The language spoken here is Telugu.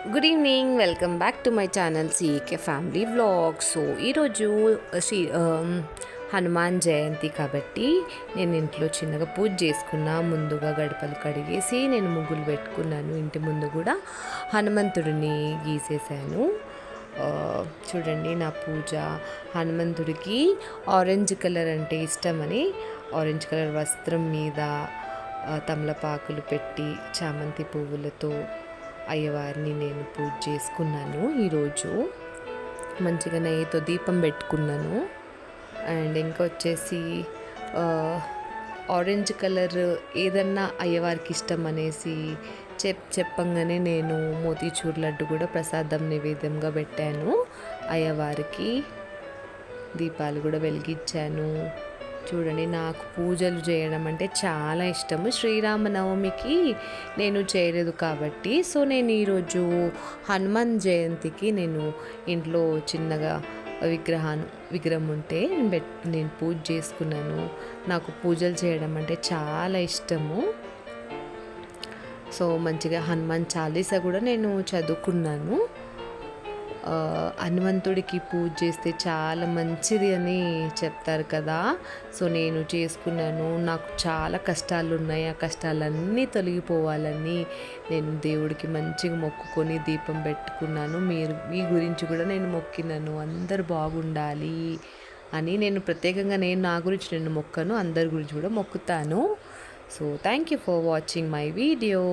Good evening, welcome back to my channel CK family vlog. So ఈరోజు హనుమాన్ జయంతి కాబట్టి నేను ఇంట్లో చిన్నగా పూజ చేసుకున్నా. ముందుగా గడపలు కడిగేసి నేను ముగ్గులు పెట్టుకున్నాను. ఇంటి ముందు కూడా హనుమంతుడిని గీసేసాను. చూడండి నా పూజ. హనుమంతుడికి ఆరెంజ్ కలర్ అంటే ఇష్టమని ఆరెంజ్ కలర్ వస్త్రం మీద తమలపాకులు పెట్టి చామంతి పువ్వులతో అయ్యవారిని నేను పూజ చేసుకున్నాను. ఈరోజు మంచిగా నెయ్యితో దీపం పెట్టుకున్నాను. అండ్ ఇంకా వచ్చేసి ఆరెంజ్ కలర్ ఏదన్నా అయ్యవారికి ఇష్టం అనేసి చెప్పంగానే నేను మోతీచూర్ లడ్డు కూడా ప్రసాదం నైవేద్యంగా పెట్టాను. అయ్యవారికి దీపాలు కూడా వెలిగించాను. చూడండి, నాకు పూజలు చేయడం అంటే చాలా ఇష్టము. శ్రీరామనవమికి నేను చేయలేదు కాబట్టి నేను ఈరోజు హనుమాన్ జయంతికి నేను ఇంట్లో చిన్నగా విగ్రహం ఉంటే నేను పూజ చేసుకున్నాను. నాకు పూజలు చేయడం అంటే చాలా ఇష్టము. మంచిగా హనుమాన్ చాలీసా కూడా నేను చదువుకున్నాను. హనుమంతుడికి పూజ చేస్తే చాలా మంచిది అని చెప్తారు కదా. నేను చేసుకున్నాను. నాకు చాలా కష్టాలు ఉన్నాయి. ఆ కష్టాలన్నీ తొలగిపోవాలని నేను దేవుడికి మంచిగా మొక్కుకొని దీపం పెట్టుకున్నాను. మీ గురించి కూడా నేను మొక్కినాను. అందరు బాగుండాలి అని నేను ప్రత్యేకంగా నా గురించి నేను మొక్కను, అందరి గురించి కూడా మొక్కుతాను. Thank you for watching my video.